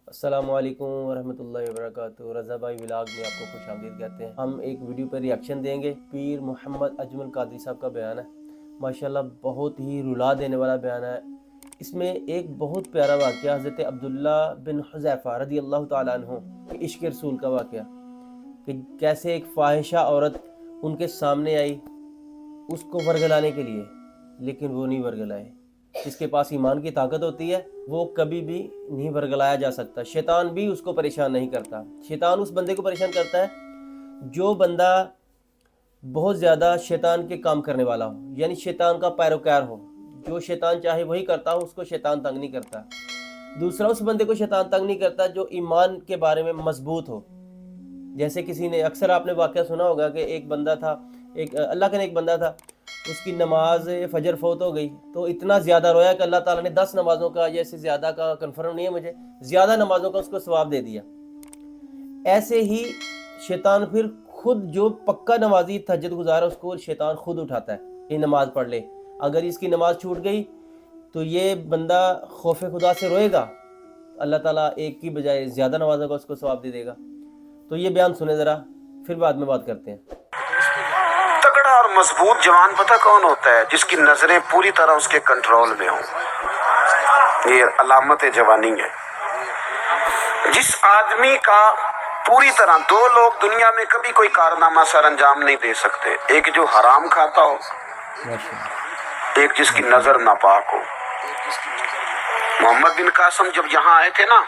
السلام علیکم ورحمۃ اللہ وبرکاتہ۔ رضا بھائی ولاگ میں آپ کو خوش آمدید کہتے ہیں۔ ہم ایک ویڈیو پر ریاکشن دیں گے۔ پیر محمد اجمل قادری صاحب کا بیان ہے، ماشاءاللہ بہت ہی رلا دینے والا بیان ہے۔ اس میں ایک بہت پیارا واقعہ حضرت عبداللہ بن حذیفہ رضی اللہ تعالیٰ عنہ کہ عشق رسول کا واقعہ، کہ کیسے ایک فاحشہ عورت ان کے سامنے آئی اس کو ورگلانے کے لیے، لیکن وہ نہیں ورگلائے۔ جس کے پاس ایمان کی طاقت ہوتی ہے وہ کبھی بھی نہیں ورگلایا جا سکتا۔ شیطان بھی اس کو پریشان نہیں کرتا۔ شیطان اس بندے کو پریشان کرتا ہے جو بندہ بہت زیادہ شیطان کے کام کرنے والا ہو، یعنی شیطان کا پیروکار ہو، جو شیطان چاہے وہی کرتا ہو، اس کو شیطان تنگ نہیں کرتا۔ دوسرا، اس بندے کو شیطان تنگ نہیں کرتا جو ایمان کے بارے میں مضبوط ہو۔ جیسے کسی نے اکثر آپ نے واقعہ سنا ہوگا کہ ایک بندہ تھا، ایک اللہ کا ایک بندہ تھا، اس کی نماز فجر فوت ہو گئی تو اتنا زیادہ رویا کہ اللہ تعالیٰ نے 10 نمازوں کا، جیسے زیادہ کا کنفرم نہیں ہے مجھے، زیادہ نمازوں کا اس کو ثواب دے دیا۔ ایسے ہی شیطان پھر خود جو پکا نمازی تہجد گزارا اس کو شیطان خود اٹھاتا ہے، یہ نماز پڑھ لے۔ اگر اس کی نماز چھوٹ گئی تو یہ بندہ خوف خدا سے روئے گا، اللہ تعالیٰ ایک کی بجائے زیادہ نمازوں کا اس کو ثواب دے دے گا۔ تو یہ بیان سنیں ذرا، پھر بعد میں بات کرتے ہیں۔ تگڑا اور مضبوط جوان پتہ کون ہوتا ہے؟ جس کی نظریں پوری طرح اس کے کنٹرول میں ہوں۔ یہ علامت جوانی ہے۔ جس آدمی کا پوری طرح، دو لوگ دنیا میں کبھی کوئی کارنامہ سر انجام نہیں دے سکتے، ایک جو حرام کھاتا ہو، ایک جس کی نظر ناپاک ہو۔ محمد بن قاسم جب یہاں آئے تھے نا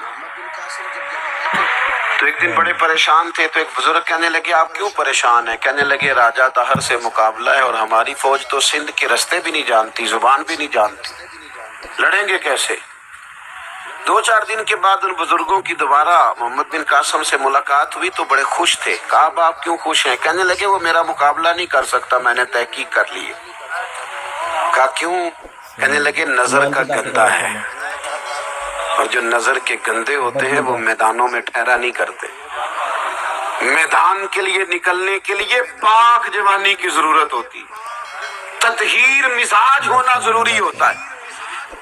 تو ایک دن بڑے پریشان تھے، تو ایک بزرگ کہنے لگے آپ کیوں پریشان ہیں؟ کہنے لگے راجہ طاہر سے مقابلہ ہے اور ہماری فوج تو سندھ کے رستے بھی نہیں جانتی، زبان بھی نہیں جانتی، لڑیں گے کیسے؟ 2-4 دن کے بعد ان بزرگوں کی دوبارہ محمد بن قاسم سے ملاقات ہوئی تو بڑے خوش تھے۔ کہا آپ کیوں خوش ہیں؟ کہنے لگے وہ میرا مقابلہ نہیں کر سکتا، میں نے تحقیق کر لی ہے۔ کہا کیوں؟ کہنے لگے نظر کا گندہ ہے، اور جو نظر کے گندے ہوتے ہیں وہ میدانوں میں ٹھہرا نہیں کرتے۔ میدان کے لیے نکلنے کے لیے پاک جوانی کی ضرورت ہوتی، تطہیر مزاج ہونا ضروری ہوتا ہے،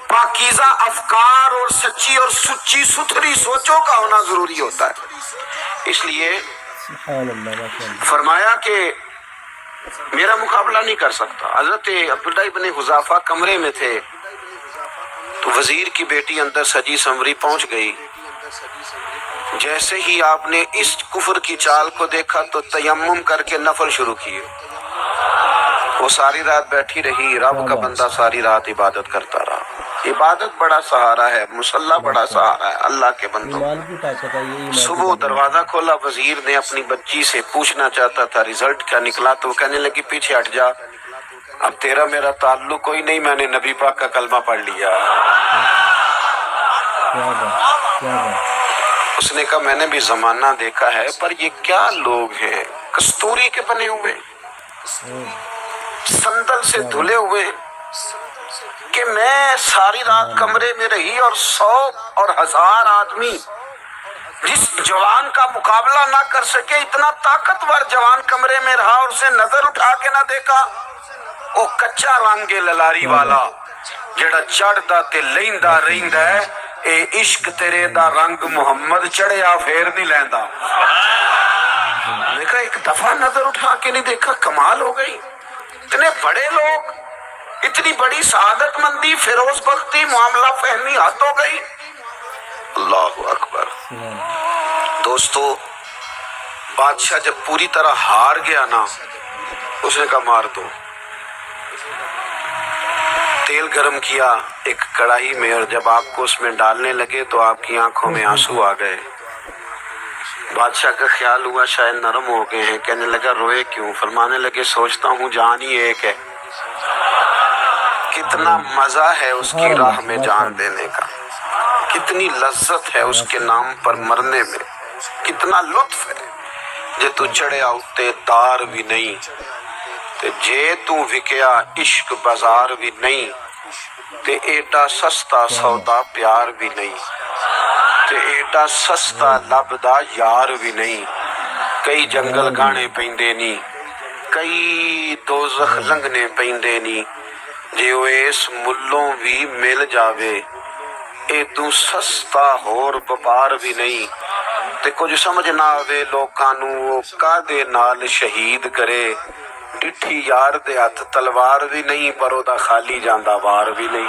پاکیزہ افکار اور سچی اور سچی ستھری سوچوں کا ہونا ضروری ہوتا ہے۔ اس لیے فرمایا کہ میرا مقابلہ نہیں کر سکتا۔ حضرت عبداللہ ابن حذیفہ کمرے میں تھے تو وزیر کی بیٹی اندر سجی سنوری پہنچ گئی۔ جیسے ہی آپ نے اس کفر کی چال کو دیکھا تو تیمم کر کے نفل شروع کیے۔ وہ ساری رات بیٹھی رہی، رب کا بندہ ساری رات عبادت کرتا رہا۔ عبادت بڑا سہارا ہے، مصلی بڑا سہارا ہے اللہ کے بندوں۔ صبح دروازہ کھولا، وزیر نے اپنی بچی سے پوچھنا چاہتا تھا رزلٹ کیا نکلا، تو وہ کہنے لگی پیچھے ہٹ جا، اب تیرا میرا تعلق کوئی نہیں، میں نے نبی پاک کا کلمہ پڑھ لیا۔ اس نے کہا میں نے بھی زمانہ دیکھا ہے، پر یہ کیا لوگ ہیں، کستوری کے بنے ہوئے، سندل سے دھلے ہوئے، کہ میں ساری رات کمرے میں رہی اور 100 اور 1000 آدمی جس جوان کا مقابلہ نہ کر سکے، اتنا طاقتور جوان کمرے میں رہا اور اسے نظر اٹھا کے نہ دیکھا۔ وہ کچا رنگ للاری والا جڑا چڑھدا تے لیندا رہندا ہے، اے عشق تیرے دا رنگ محمد چڑھیا پھر نہیں لیندا۔ دیکھا ایک دفعہ نظر اٹھا کے نہیں دیکھا، کمال ہو گئی۔ اتنے بڑے لوگ، اتنی بڑی سعادت مندی، فیروز بختی، معاملہ فہمی حد ہو گئی۔ اللہ اکبر۔ دوستو، بادشاہ جب پوری طرح ہار گیا نا، اس نے کہا مار دو۔ تیل گرم کیا ایک کڑاہی میں، اور جب آپ کو اس میں ڈالنے لگے تو آپ کی آنکھوں میں آنسو آ گئے۔ بادشاہ کا خیال ہوا شاید نرم ہو گئے ہیں، کہنے لگا روئے کیوں؟ فرمانے لگے سوچتا ہوں جان ہی ایک ہے، کتنا مزہ ہے اس کی راہ میں جان دینے کا، کتنی لذت ہے اس کے نام پر مرنے میں، کتنا لطف ہے۔ جے تو چڑھیا اتے تار بھی نہیں، تے جے تو وکیا عشق بازار بھی نہیں، تے ایڈا سستا سودا پیار بھی نہیں، تے ایڈا سستا لبدا یار بھی نہیں۔ کئی جنگل گانے پیندے نہیں، کئی دوزخ لنگنے پیندے نہیں، جے وہ اس ملوں بھی مل جاوے ਇਦੋਂ ਸਸਤਾ ਹੋਰ ਵਪਾਰ ਵੀ ਨਹੀਂ ਤੇ ਕੁਝ ਸਮਝ ਨਾ ਆਵੇ ਲੋਕਾਂ ਨੂੰ ਉਹ ਕਾਹਦੇ ਨਾਲ ਸ਼ਹੀਦ ਕਰੇ। ਡਿੱਠੀ ਯਾਰ ਦੇ ਹੱਥ ਤਲਵਾਰ ਵੀ ਨਹੀਂ ਪਰ ਉਹਦਾ ਖਾਲੀ ਜਾਂਦਾ ਵਾਰ ਵੀ ਨਹੀਂ।